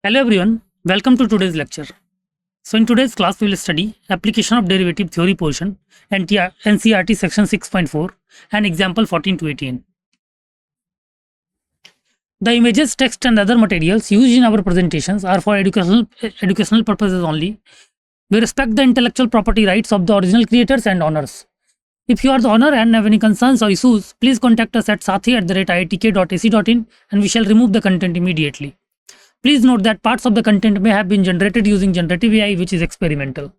Hello everyone, welcome to today's lecture. So in today's class we will study application of derivative theory portion NCERT section 6.4 and example 14 to 18. The images, text and other materials used in our presentations are for educational purposes only. We respect the intellectual property rights of the original creators and owners. If you are the owner and have any concerns or issues, please contact us at sathi@iitk.ac.in and we shall remove the content immediately. Please note that parts of the content may have been generated using generative AI, which is experimental.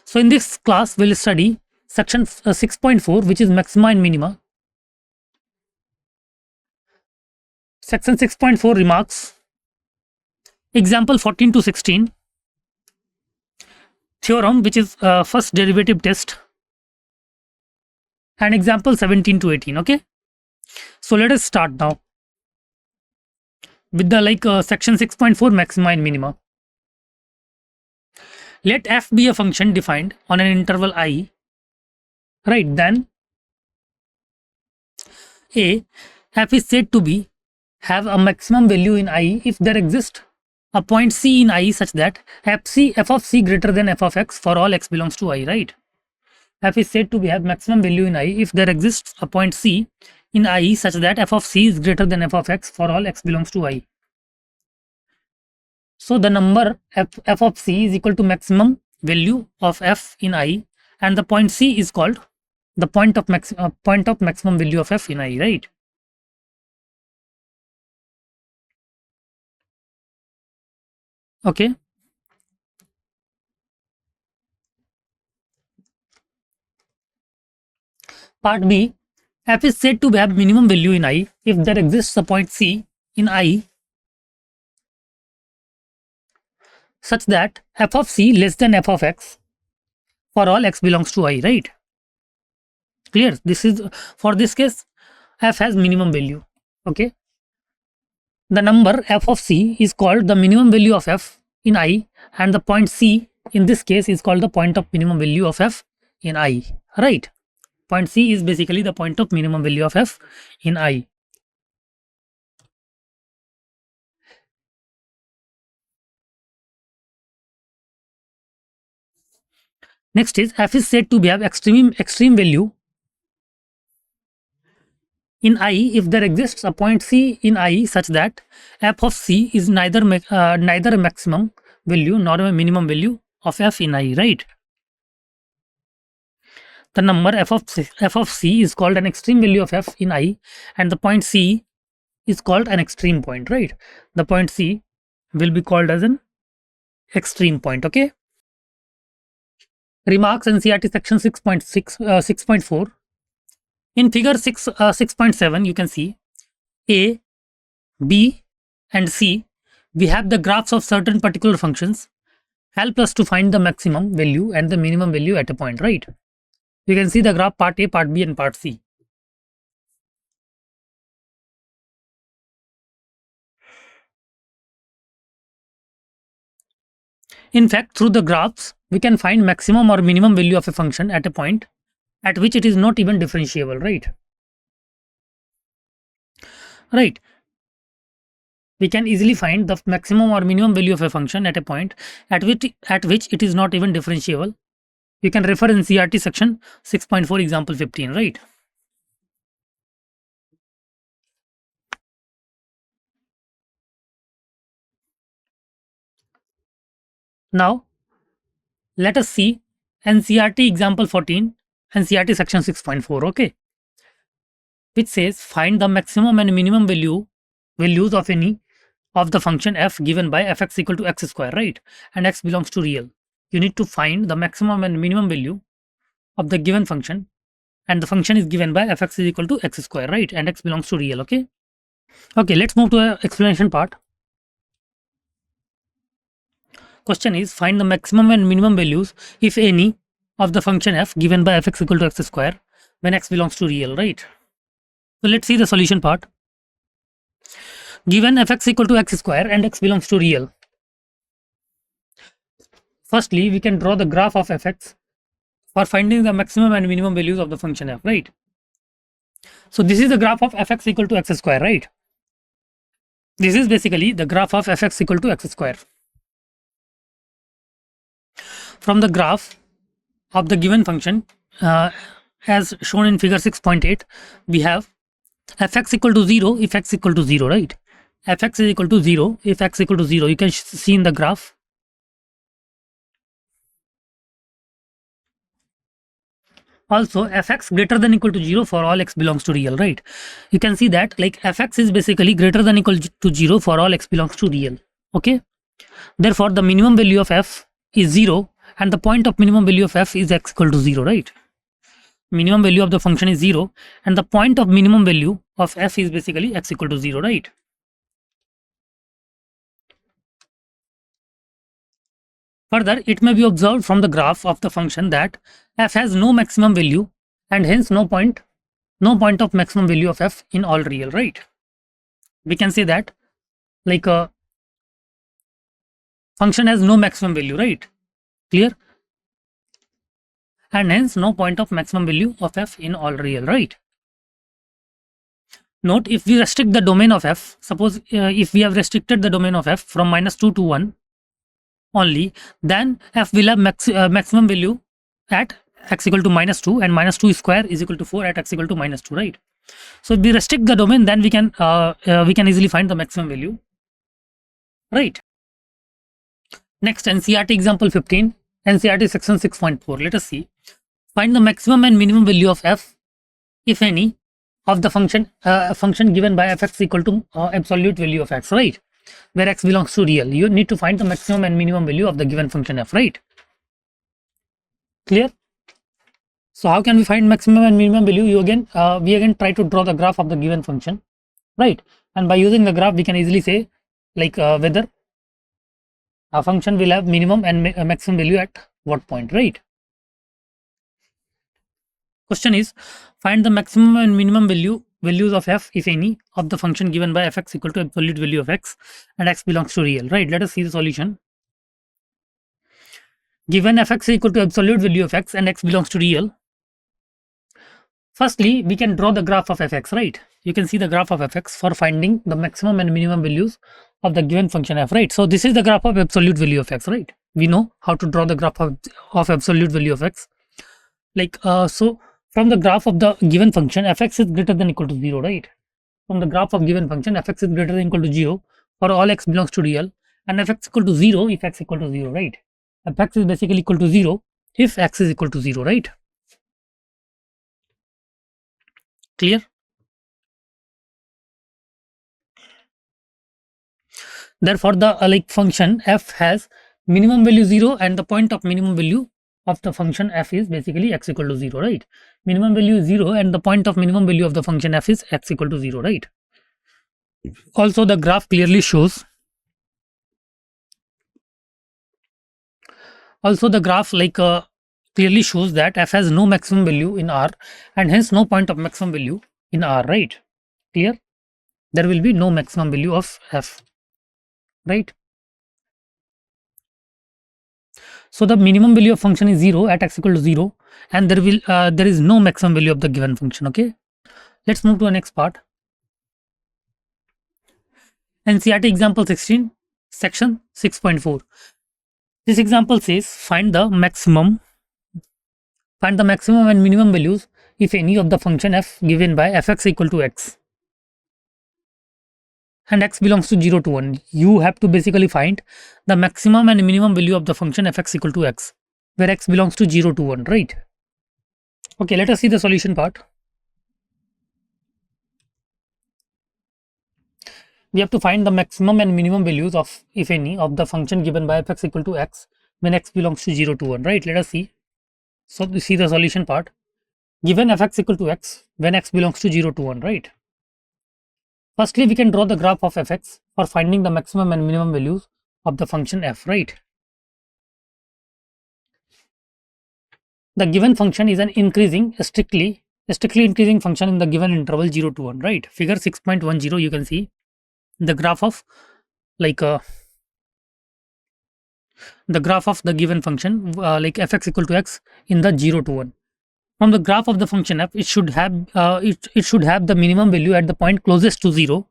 So in this class, we'll study section 6.4, which is maxima and minima. Section 6.4 remarks, example 14 to 16, theorem, which is first derivative test, and example 17 to 18. Okay. So let us start now with the section 6.4 maxima and minima. Let f be a function defined on an interval I, right? Then a f is said to be have a maximum value in I if there exists a point C in I such that f of C greater than f of x for all x belongs to I, right? F is said to have maximum value in I if there exists a point C in I such that f of C is greater than f of x for all x belongs to I. So the number f of C is equal to maximum value of f in I, and the point C is called the point of maximum value of f in I, right? Okay. Part B, f is said to have minimum value in I if there exists a point C in I such that f of C less than f of x for all x belongs to I, right? Clear? This is, for this case, f has minimum value. Okay. The number f of C is called the minimum value of f in I, and the point C in this case is called the point of minimum value of f in I, right? Point C is basically the point of minimum value of f in I. Next is f is said to have extreme value in I if there exists a point C in I such that f of C is neither a maximum value nor a minimum value of f in I, right? The number f of C is called an extreme value of f in I, and the point C is called an extreme point, right? The point C will be called as an extreme point. Okay. Remarks NCERT section 6.4. In figure 6.7, you can see A, B, and C. We have the graphs of certain particular functions help us to find the maximum value and the minimum value at a point, right? You can see the graph part A, part B, and part C. In fact, through the graphs, we can find maximum or minimum value of a function at a point at which it is not even differentiable, right? Right. We can easily find the maximum or minimum value of a function at a point at which it is not even differentiable. You can refer in CRT section 6.4 example 15, right? Now, let us see NCERT example 14, NCERT section 6.4, okay? Which says find the maximum and minimum values of any of the function f given by fx equal to x square, right? And x belongs to real. You need to find the maximum and minimum value of the given function, and the function is given by fx is equal to x square, right? And x belongs to real, okay? Okay, let's move to the explanation part. Question is find the maximum and minimum values, if any, of the function f given by fx equal to x square when x belongs to real, right? So let's see the solution part. Given fx equal to x square and x belongs to real. Firstly, we can draw the graph of fx for finding the maximum and minimum values of the function f, right? So this is the graph of fx equal to x square, right? This is basically the graph of fx equal to x square. From the graph of the given function as shown in figure 6.8, we have fx equal to 0 if x equal to 0, right? Fx is equal to 0 if x equal to 0. You can see in the graph. Also, fx greater than equal to 0 for all x belongs to real, right? You can see that like fx is basically greater than equal to 0 for all x belongs to real. Okay. Therefore, the minimum value of f is 0 and the point of minimum value of f is x equal to 0, right? Minimum value of the function is 0 and the point of minimum value of f is basically x equal to 0, right? Further, it may be observed from the graph of the function that f has no maximum value and hence no point of maximum value of f in all real, right? We can say that like a function has no maximum value, right? Clear? And hence no point of maximum value of f in all real, right? Note, if we restrict the domain of f, suppose if we have restricted the domain of f from -2 to 1 only, then f will have maximum value at x equal to -2 and -2 square is equal to 4 at x equal to -2, right? So if we restrict the domain, then we can easily find the maximum value, right? Next, NCERT example 15, NCERT section 6.4. Let us see. Find the maximum and minimum value of f, if any, of the function given by fx equal to absolute value of x, right? Where x belongs to real. You need to find the maximum and minimum value of the given function f, right? Clear? So how can we find maximum and minimum value? We again try to draw the graph of the given function, right? And by using the graph, we can easily say like whether a function will have minimum and maximum value at what point, right? Question is, find the maximum and minimum values of f, if any, of the function given by fx equal to absolute value of x and x belongs to real, right? Let us see the solution. Given fx equal to absolute value of x and x belongs to real, firstly, we can draw the graph of fx, right? You can see the graph of fx for finding the maximum and minimum values of the given function f, right? So this is the graph of absolute value of x, right? We know how to draw the graph of absolute value of x. Like, so from the graph of the given function, fx is greater than equal to 0, right? From the graph of given function, fx is greater than equal to 0 for all x belongs to real and fx equal to 0 if x equal to 0, right? Fx is basically equal to 0 if x is equal to 0, right? Clear? Therefore, the like function f has minimum value 0 and the point of minimum value of the function f is basically x equal to 0, right? Minimum value is 0 and the point of minimum value of the function f is x equal to 0, right? Also, the graph clearly shows. Also, the graph clearly shows that f has no maximum value in R and hence no point of maximum value in R, right? Clear? There will be no maximum value of f, right? So the minimum value of function is 0 at x equal to 0 and there is no maximum value of the given function, okay? Let's move to the next part. NCERT example 16, section 6.4. This example says find the maximum and minimum values, if any, of the function f given by fx equal to x and x belongs to 0 to 1. You have to basically find the maximum and minimum value of the function fx equal to x, where x belongs to 0 to 1, right? Okay, let us see the solution part. We have to find the maximum and minimum values of, if any, of the function given by fx equal to x when x belongs to 0 to 1, right? Let us see. So we see the solution part. Given fx equal to x when x belongs to 0 to 1, right? Firstly, we can draw the graph of fx for finding the maximum and minimum values of the function f, right? The given function is an strictly increasing function in the given interval 0 to 1, right? Figure 6.10, you can see the graph of the graph of the given function like fx equal to x in the 0 to 1. From the graph of the function f, it should have the minimum value at the point closest to 0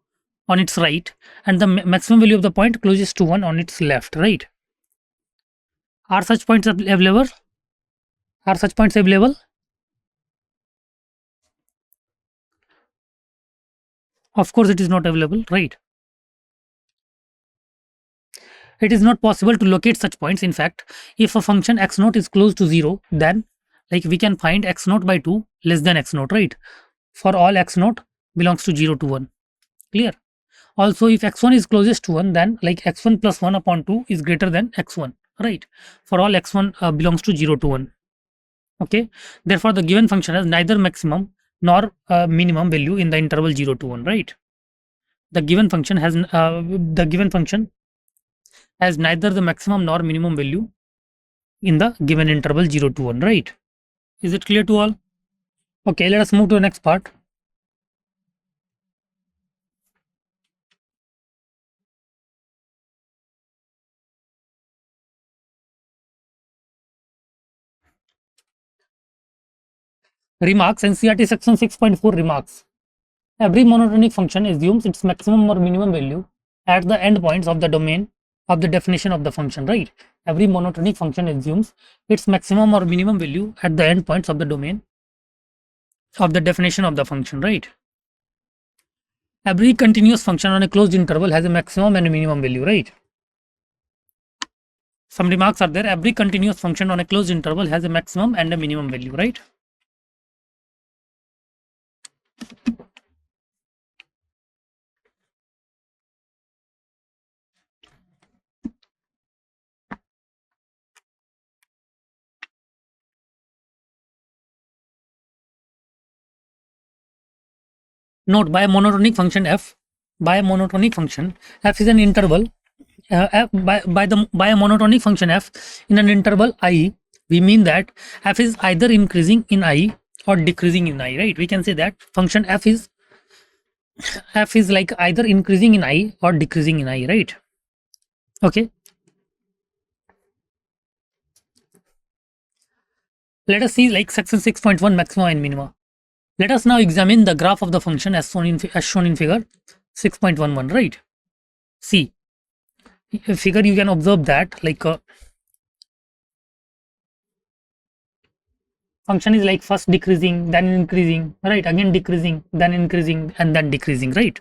on its right and the maximum value of the point closest to 1 on its left, right? Are such points available? Are such points available? Of course it is not available, right? It is not possible to locate such points. In fact, if a function x naught is close to 0, then like we can find x naught by 2 less than x naught, right? For all x naught belongs to 0 to 1. Clear? Also, if x1 is closest to 1, then like x1 plus 1 upon 2 is greater than x1, right? For all x1 belongs to 0 to 1. Okay. Therefore, the given function has neither maximum nor minimum value in the interval 0 to 1, right? The given function has neither the maximum nor minimum value in the given interval 0 to 1, right? Is it clear to all? Okay, let us move to the next part. Remarks. NCERT section 6.4 remarks. Every monotonic function assumes its maximum or minimum value at the endpoints of the domain of the definition of the function, right? Every monotonic function assumes its maximum or minimum value at the endpoints of the domain of the definition of the function, right? Every continuous function on a closed interval has a maximum and a minimum value, right? Some remarks are there. Every continuous function on a closed interval has a maximum and a minimum value, right? Note, by a monotonic function f is an interval. By a monotonic function f in an interval I, we mean that f is either increasing in I or decreasing in I, right? We can say that function f is like either increasing in I or decreasing in I, right? Okay. Let us see like section 6.1 maxima and minima. Let us now examine the graph of the function as shown in figure 6.11, right? See, figure you can observe that like function is like first decreasing, then increasing, right? Again decreasing, then increasing, and then decreasing, right?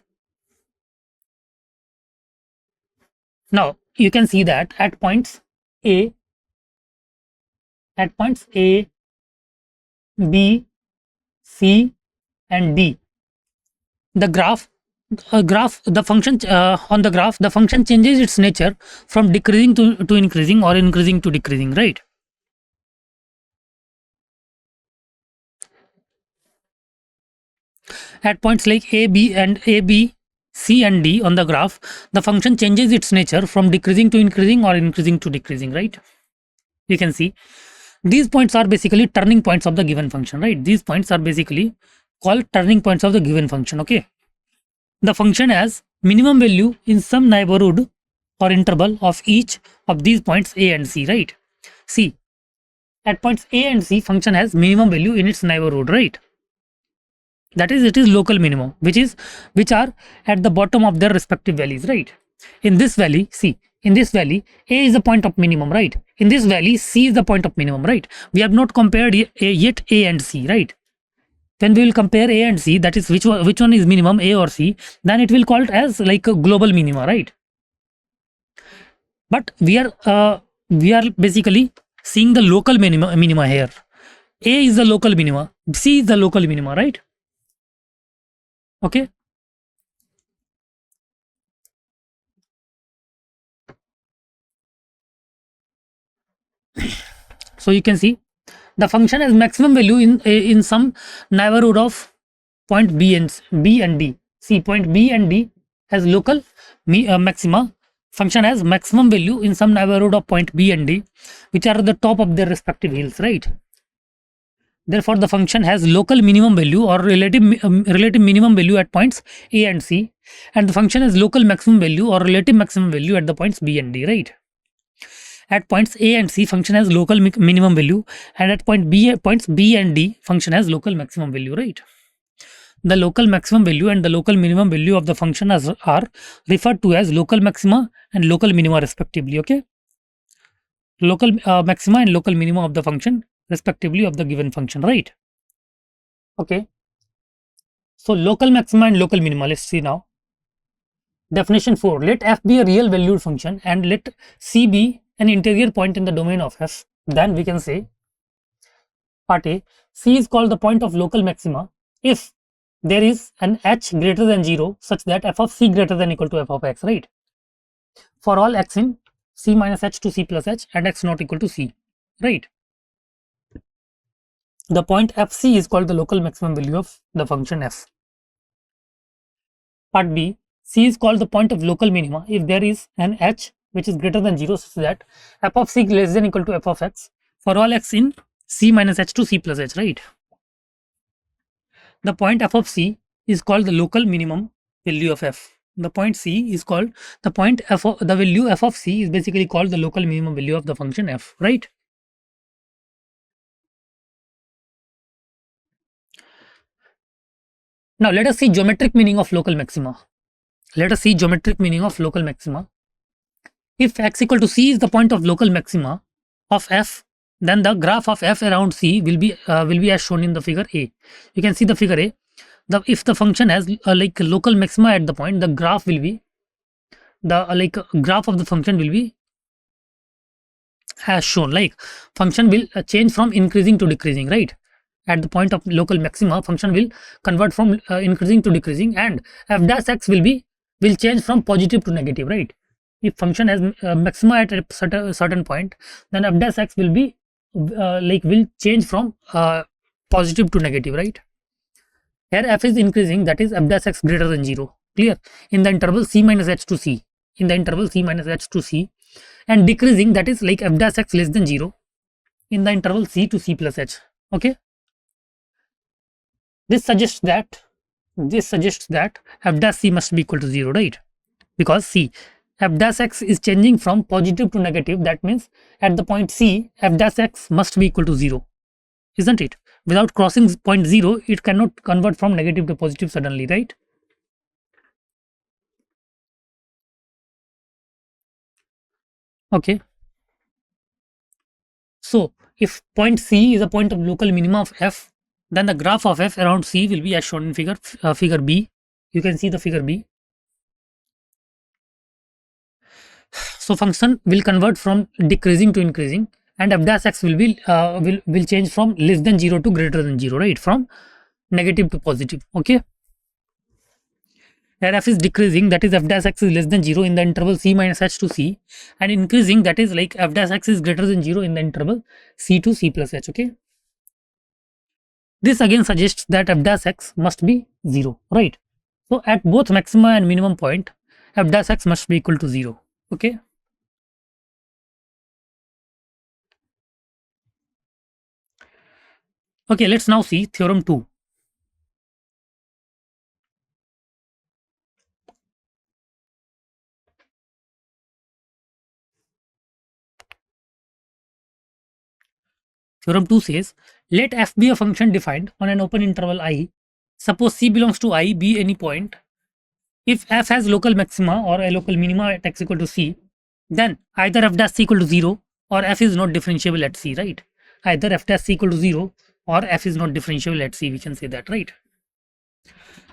Now you can see that at points A, B, C, and D, the function on the graph, the function changes its nature from decreasing to increasing or increasing to decreasing, right? At points like A, B, C, and D on the graph, the function changes its nature from decreasing to increasing or increasing to decreasing, right? You can see these points are basically turning points of the given function, right? These points are basically called turning points of the given function, okay? The function has minimum value in some neighborhood or interval of each of these points A and C, right? See, at points A and C, function has minimum value in its neighborhood, right? That is, it is local minimum, which are at the bottom of their respective valleys, right? In this valley, see, in this valley, A is the point of minimum, right? In this valley, C is the point of minimum, right? We have not compared yet A and C, right? When we will compare A and C, that is which one is minimum, A or C, then it will call it as like a global minima, right? But we are basically seeing the local minima here. A is the local minima, C is the local minima, right? Okay. So you can see the function has maximum value in some neighborhood of point B and D. See, point B and D has local maxima. Function has maximum value in some neighborhood of point B and D, which are at the top of their respective hills, right? Therefore, the function has local minimum value or relative minimum value at points A and C, and the function has local maximum value or relative maximum value at the points B and D, right? At points A and C, function has local minimum value, and at points B and D, function has local maximum value, right? the local maximum value and the local minimum value of the function are referred to as local maxima and local minima respectively. Okay, local maxima and local minima of the function respectively of the given function, right? Okay, so local maxima and local minima, let's see now. Definition 4, let f be a real valued function and let c be an interior point in the domain of f. Then we can say, part A, c is called the point of local maxima if there is an h greater than 0 such that f of c greater than equal to f of x, right? For all x in c minus h to c plus h and x not equal to c, right? The point fc is called the local maximum value of the function f. Part B, c is called the point of local minima if there is an h which is greater than 0 such that f of c less than equal to f of x for all x in c minus h to c plus h, right? The point f of c is called the local minimum value of f. The point c is called the point f of the value f of c is basically called the local minimum value of the function f, right? Now let us see geometric meaning of local maxima. Let us see geometric meaning of local maxima. If x equal to c is the point of local maxima of f, then the graph of f around c will be as shown in the figure A. You can see the figure A. If the function has like local maxima at the point, the graph will be graph of the function will be as shown. Like function will change from increasing to decreasing, right? At the point of local maxima, function will convert from increasing to decreasing, and f dash x will change from positive to negative, right? If function has maxima at a certain point, then f dash x will be will change from positive to negative, right? Here f is increasing, that is f dash x greater than 0. Clear? In the interval c minus h to c. In the interval c minus h to c, and decreasing, that is like f dash x less than 0 in the interval c to c plus h. Okay. This suggests that f dash c must be equal to 0, right? Because c, f dash x is changing from positive to negative. That means at the point c, f dash x must be equal to 0, isn't it? Without crossing point 0, it cannot convert from negative to positive suddenly, right? Okay. So if point c is a point of local minima of f, then the graph of f around c will be as shown in figure B. You can see the figure B. So function will convert from decreasing to increasing, and f dash x will be will change from less than 0 to greater than 0, right? From negative to positive. Okay. Where f is decreasing, that is f dash x is less than 0 in the interval c minus h to c, and increasing, that is like f dash x is greater than 0 in the interval c to c plus h. Okay. This again suggests that f dash x must be 0, right? So at both maxima and minimum point, f dash x must be equal to 0. Okay. Okay, let's now see theorem 2. Theorem 2 says, let f be a function defined on an open interval I. Suppose c belongs to I, be any point. If f has local maxima or a local minima at x equal to c, then either f dash c equal to 0 or f is not differentiable at c, right? Either f dash c equal to 0 or f is not differentiable at c, we can say that, right?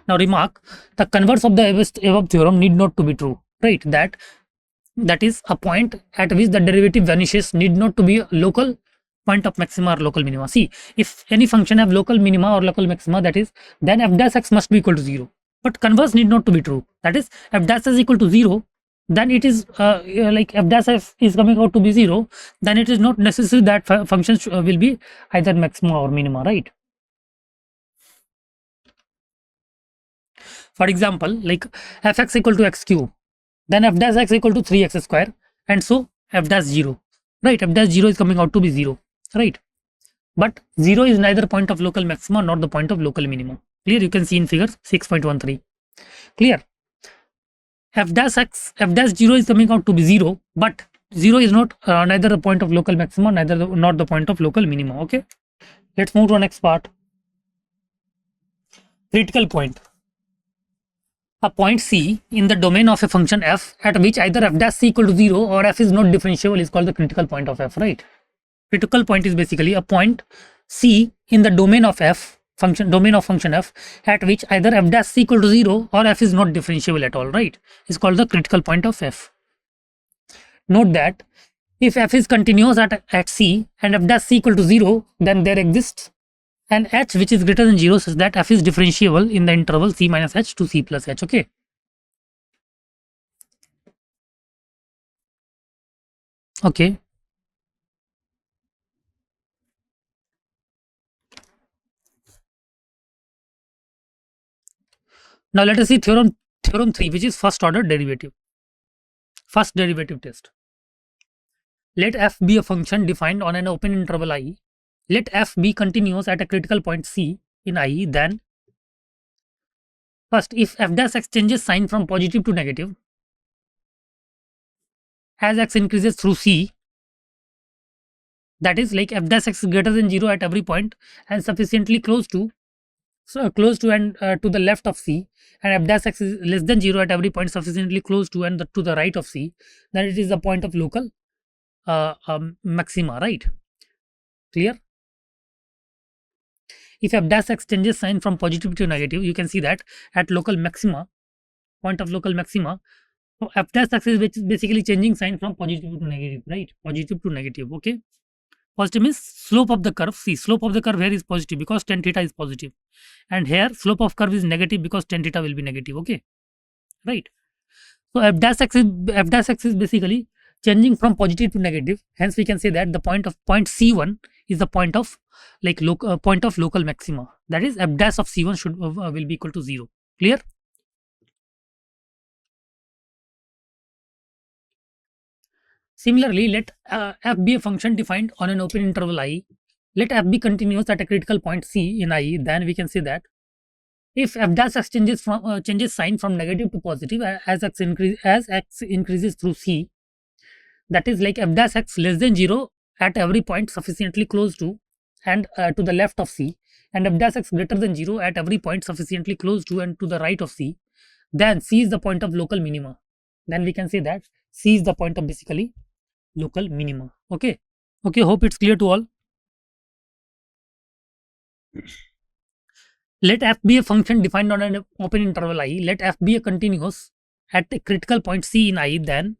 Now remark, the converse of the above theorem need not to be true, right? That is a point at which the derivative vanishes need not to be a local point of maxima or local minima. See, if any function have local minima or local maxima, that is, then f dash x must be equal to 0. But converse need not to be true. That is, f dash is equal to 0, then it is like f dash f is coming out to be 0, then it is not necessary that functions will be either maxima or minima, right? For example, like fx equal to x cube, then f dash x equal to 3x square, and so f dash 0, right? F dash 0 is coming out to be 0, right? But 0 is neither point of local maxima nor the point of local minimum. Clear? You can see in figure 6.13. Clear? F dash 0 is coming out to be 0, but 0 is not neither the point of local maxima, not the point of local minima. Okay, let's move to the next part. critical point. A point C in the domain of a function f at which either f dash c equal to 0 or f is not differentiable is called the critical point of f, right? Critical point is basically a point C in the domain of f domain of function f at which either f dash c equal to 0 or f is not differentiable at all, right? Is called the critical point of f. Note that if f is continuous at c and f dash c equal to 0, then there exists an h which is greater than 0 such that f is differentiable in the interval c minus h to c plus h. Okay. Okay. Now let us see theorem 3, which is first order derivative. First derivative test. Let f be a function defined on an open interval I. Let f be continuous at a critical point c in I. Then first, if f dash x changes sign from positive to negative as x increases through c, that is like f dash x is greater than 0 at every point and sufficiently close to and to the left of c, and f dash x is less than 0 at every point sufficiently close to and to the right of c, then it is the point of local maxima, right? Clear? If f dash x changes sign from positive to negative, you can see that at local maxima, point of local maxima, so f dash x is basically changing sign from positive to negative, right? Positive to negative. Okay. Positive means slope of the curve. See, slope of the curve here is positive because tan theta is positive, and here slope of curve is negative because tan theta will be negative. Okay, right? So f dash x is basically changing from positive to negative. Hence, we can say that the point C1 is the point of local maxima. That is, f dash of C1 should will be equal to 0. Clear? Similarly, let f be a function defined on an open interval I. Let f be continuous at a critical point c in I. Then we can say that if f dash x changes sign from negative to positive as x increases through c, that is like f dash x less than 0 at every point sufficiently close to and to the left of c, and f dash x greater than 0 at every point sufficiently close to and to the right of c, then c is the point of local minima. Then we can say that c is the point of basically local minima. Okay. Okay, hope it's clear to all. Let f be a function defined on an open interval I. Let f be a continuous at a critical point c in I. Then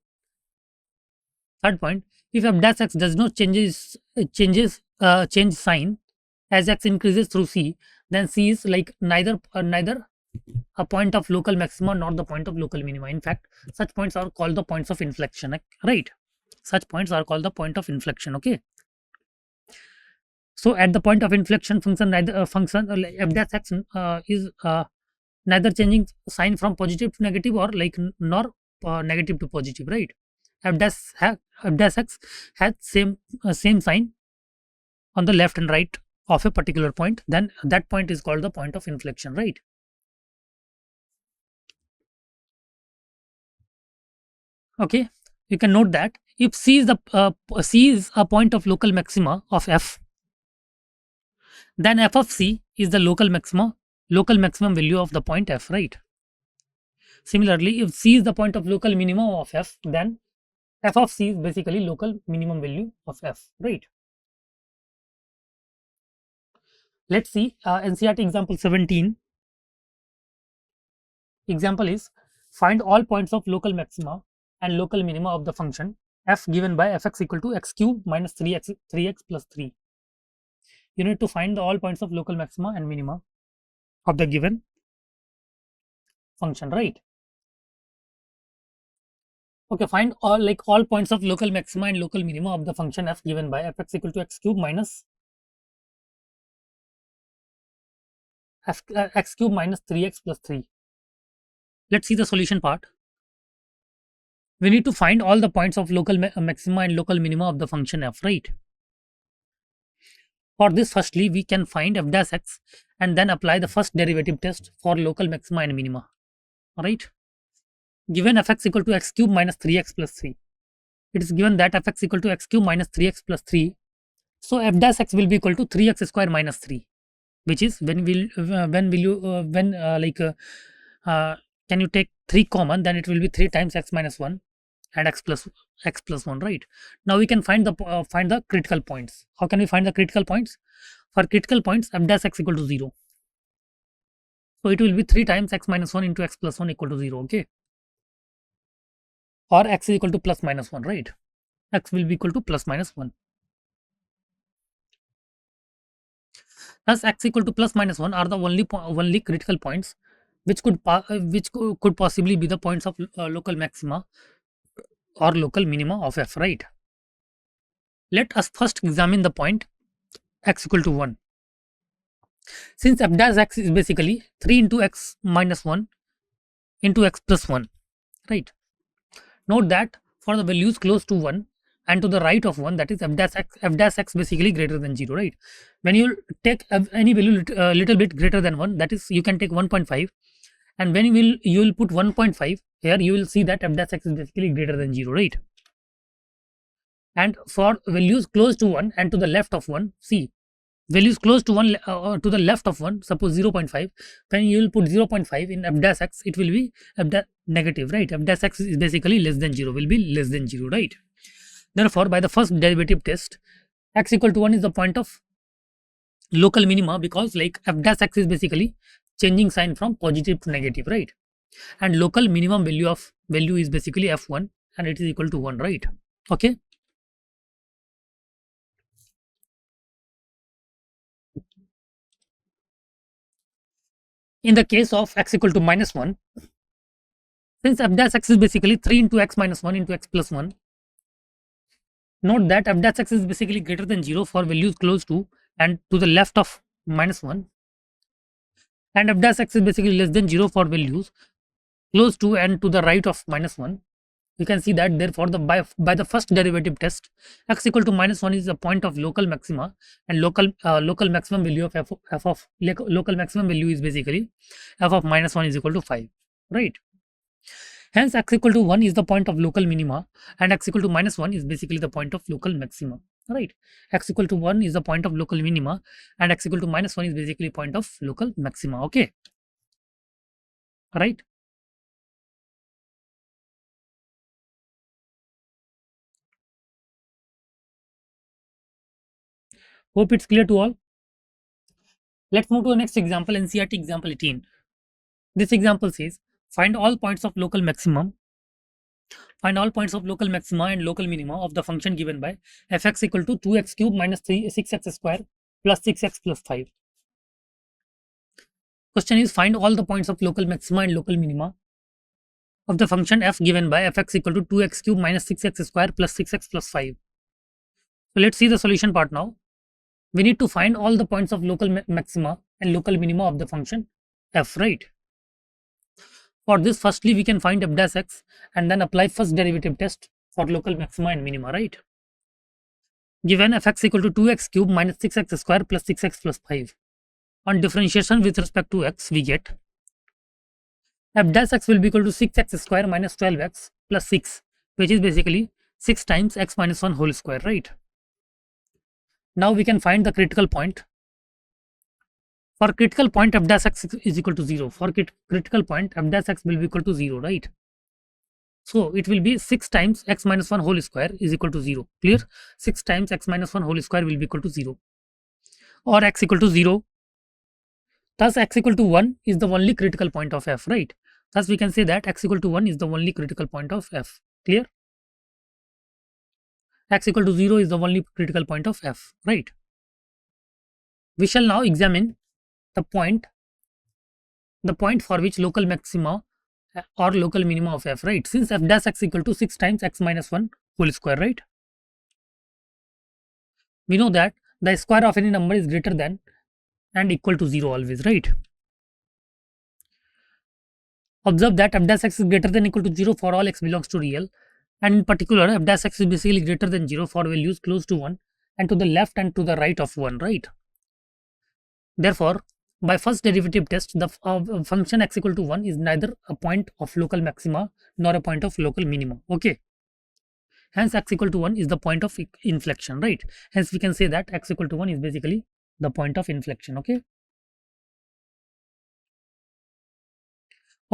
third point, if f dash x does not change sign as x increases through c, then c is like neither a point of local maxima nor the point of local minima. In fact, such points are called the points of inflection, right? Such points are called the point of inflection. Okay. So at the point of inflection, function f dash x is neither changing sign from positive to negative or nor negative to positive, right? F dash x has same sign on the left and right of a particular point. Then that point is called the point of inflection, right? Okay, you can note that if c is a point of local maxima of f, then f of c is the local maximum value of the point f, right? Similarly, if c is the point of local minimum of f, then f of c is basically local minimum value of f, right? Let's see NCERT example 17. Example is find all points of local maxima and local minima of the function f given by fx equal to x cube minus 3x plus 3. You need to find all points of local maxima and minima of the given function, right? Okay, find all points of local maxima and local minima of the function f given by fx equal to x cube minus x cube minus 3x plus 3. Let's see the solution part. We need to find all the points of local maxima and local minima of the function f, right? For this, firstly, we can find f dash x and then apply the first derivative test for local maxima and minima. Alright. Given fx equal to x cube minus 3x plus 3. It is given that fx equal to x cube minus 3x plus 3. So f dash x will be equal to 3x square minus 3. which is can you take 3 common, then it will be 3 times x minus 1 and x plus 1, right? Now we can find the critical points. How can we find the critical points? For critical points, f dash x equal to 0. So it will be 3 times x minus 1 into x plus 1 equal to 0, okay? Or x is equal to plus minus 1, right? X will be equal to plus minus 1. Thus, x equal to plus minus 1 are the only critical points which could possibly be the points of local maxima or local minima of f, right? Let us first examine the point x equal to 1. Since f dash x is basically 3 into x minus 1 into x plus 1, right? Note that for the values close to 1 and to the right of 1, that is f dash x basically greater than 0, right? When you take any value little bit greater than 1, that is you can take 1.5, and when you will put 1.5 here, you will see that f dash x is basically greater than 0, right? And for values close to 1 and to the left of 1, see, values close to 1 to the left of 1, suppose 0.5, when you will put 0.5 in f dash x, it will be negative, right? F dash x is basically less than 0, will be less than 0, right? Therefore, by the first derivative test, x equal to 1 is the point of local minima, because like f dash x is basically changing sign from positive to negative, right? And local minimum value is basically f1, and it is equal to 1, right? Okay. In the case of x equal to minus 1, since f dash x is basically 3 into x minus 1 into x plus 1, note that f dash x is basically greater than 0 for values close to and to the left of minus 1, and f dash x is basically less than 0 for values close to and to the right of minus 1. We can see that therefore by the first derivative test, x equal to minus 1 is the point of local maxima, and local maximum value of local maximum value is basically f of minus 1 is equal to 5, right? Hence x equal to 1 is the point of local minima, and x equal to minus 1 is basically the point of local maxima, right? X equal to 1 is the point of local minima, and x equal to minus 1 is basically point of local maxima, okay? Right? Hope it's clear to all. Let's move to the next example, NCERT example 18. This example says, find all points of local maxima and local minima of the function given by fx equal to 2x cube minus 6x square plus 6x plus 5. Question is, find all the points of local maxima and local minima of the function f given by fx equal to 2x cube minus 6x square plus 6x plus 5. So let's see the solution part now. We need to find all the points of local maxima and local minima of the function f, right? For this, firstly we can find f dash x and then apply first derivative test for local maxima and minima, right? Given fx equal to 2x cube minus 6x square plus 6x plus 5. On differentiation with respect to x, we get f dash x will be equal to 6x square minus 12x plus 6, which is basically 6 times x minus 1 whole square, right? Now we can find the critical point. For critical point, f dash x is equal to 0. For critical point, f dash x will be equal to 0, right? So it will be 6 times x minus 1 whole square is equal to 0. Clear? 6 times x minus 1 whole square will be equal to 0. Or x equal to 0. Thus x equal to 1 is the only critical point of f, right? Thus we can say that x equal to 1 is the only critical point of f. Clear? X equal to 0 is the only critical point of f, right? We shall now examine the point for which local maxima or local minima of f, right? Since f dash x equal to 6 times x minus 1 whole square, right? We know that the square of any number is greater than and equal to 0 always, right? Observe that f dash x is greater than equal to 0 for all x belongs to real, and in particular f dash x is basically greater than 0 for values close to 1 and to the left and to the right of 1, right? Therefore, by first derivative test, the function x equal to 1 is neither a point of local maxima nor a point of local minima, okay? Hence x equal to 1 is the point of inflection, right? Hence we can say that x equal to 1 is basically the point of inflection, okay?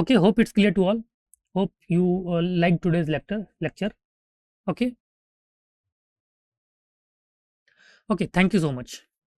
Okay, hope it's clear to all. Hope you like today's lecture. Okay. Okay, thank you so much.